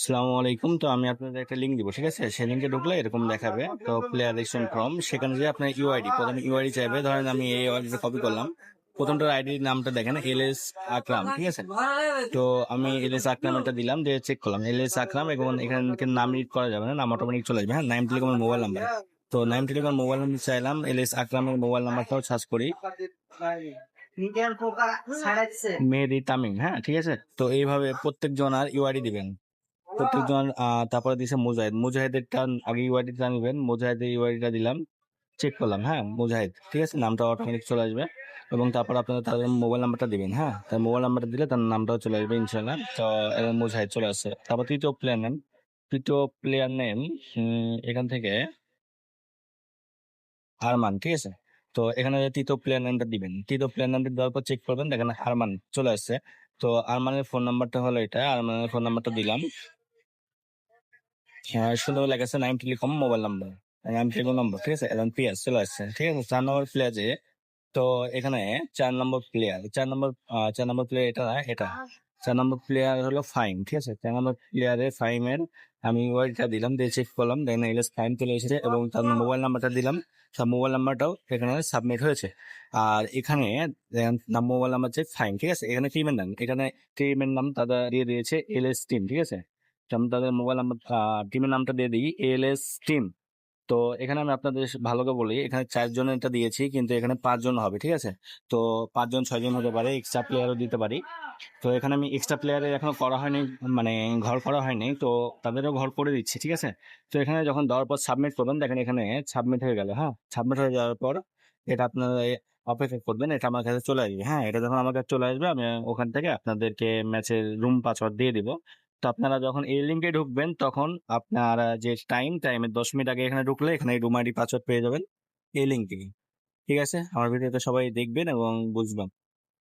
আসসালামু আলাইকুম। তো আমি আপনাদের একটা লিঙ্ক দিব, ঠিক আছে? সেই লিঙ্কে ঢুকলে এরকম দেখাবে। তো প্লেয়ার রেজিস্ট্রেশন ফর্ম, সেখানে যে আপনার ইউআইডি, প্রথমে ইউআইডি চাইবে। ধরেন আমি এই ইউআইডি কপি করলাম। প্রথমটার আইডি নামটা দেখেন এলএস আকরাম, ঠিক আছে? তো আমি এলএস আকরাম এটা দিলাম, দিয়ে চেক করলাম এলএস আকরাম, এবং এখানে নাম রিড করা যাবে না, নাম অটোমেটিক চলে যাবে। হ্যাঁ, নাইম টেলিকমের মোবাইল নাম্বার। তো নাইম টেলিকমের মোবাইল নাম্বার চাইলাম, এলএস আকরামের মোবাইল নাম্বারটাও সার্চ করি, মেহেদি তামিম। হ্যাঁ, ঠিক আছে। তো এইভাবে প্রত্যেক জনার ইউআইডি দিবেন, প্রত্যেকজন। তারপরে দিছে মুজাহিদ, মুজাহিদেরটা আগে ইউআইডিটা নিবেন। মুজাহিদের ইউআইডিটা দিলাম, চেক করলাম। হ্যাঁ, মুজাহিদ, ঠিক আছে, নামটা অটোমেটিক চলে আসবে। এবং তারপর আপনারা তাদের মোবাইল নাম্বারটা দিবেন। হ্যাঁ, তার মোবাইল নাম্বারটা দিলে তার নামটাও চলে আসবে ইনশাল্লাহ। তো মুজাহিদ চলে আসছে। তারপর তৃতীয় প্লেয়ার নেম এখান থেকে আরমান, ঠিক আছে। তো এখানে তৃতীয় প্লেয়ার নেমটা দিবেন, তৃতীয় প্লেয়ার নামটা দেওয়ার পর চেক করবেন, দেখেন আরমান চলে আসছে। তো আরমানের ফোন নাম্বারটা হলো এটা, আরমানের ফোন নাম্বারটা দিলাম। হ্যাঁ, সুন্দর লেগেছে Naim telecom mobile number, Naim telecom number, ঠিক আছে। এবং পিএস চলে আসছে, ঠিক আছে। 4 নম্বর প্লেয়ার যে, তো এখানে 4 নম্বর প্লেয়ার এটা না, এটা 4 নম্বর প্লেয়ার হলো ফাইম, ঠিক আছে। 4 নম্বর প্লেয়ারের ফাইমের আমি ওয়াইটা দিলাম, দিয়ে চেক করলাম, দেখেন এলএস ফাইম চলে এসেছে। এবং তার মোবাইল নাম্বারটা দিলাম, তার মোবাইল নাম্বারটাও এখানে সাবমিট হয়েছে। আর এখানে দেখেন মোবাইল নাম্বার যে ফাইম, ঠিক আছে। এখানে টিমের নাম তারা দিয়ে দিয়েছে এলএস টিম, ঠিক আছে। তো আমি তাদের মোবাইল নাম্বার, টিমের নামটা দিয়ে দিই এলএস টিম। তো এখানে আমি আপনাদের ভালো করে বলি, এখানে 4 জনের এটা দিয়েছি, কিন্তু এখানে 5 জন হবে, ঠিক আছে। তো 5 জন 6 জন হতে পারে, এক্সট্রা প্লেয়ারও দিতে পারি। তো এখানে আমি এক্সট্রা প্লেয়ারের এখনো করা হয়নি, মানে ঘর করা হয়নি, তো তাদেরও ঘর করে দিচ্ছি, ঠিক আছে। তো এখানে যখন দেওয়ার পর সাবমিট করবেন, দেখেন এখানে সাবমিট হয়ে গেল। হ্যাঁ, সাবমিট হয়ে যাওয়ার পর এটা আপনারা অপেক্ষা করবেন, এটা আমার কাছে চলে আসবে। হ্যাঁ, এটা যখন আমার কাছে চলে আসবে, আমি ওখান থেকে আপনাদেরকে ম্যাচের রুম পাসওয়ার্ড দিয়ে দিব। তো আপনারা যখন এই লিঙ্কে ঢুকবেন, তখন আপনারা যে টাইমের 10 মিনিট আগে এখানে ঢুকলে এখানে রুম আইডি পাসওয়ার্ড পেয়ে যাবেন এই লিঙ্ক থেকে। ঠিক আছে, আমার ভিডিওটা সবাই দেখবেন এবং বুঝবেন।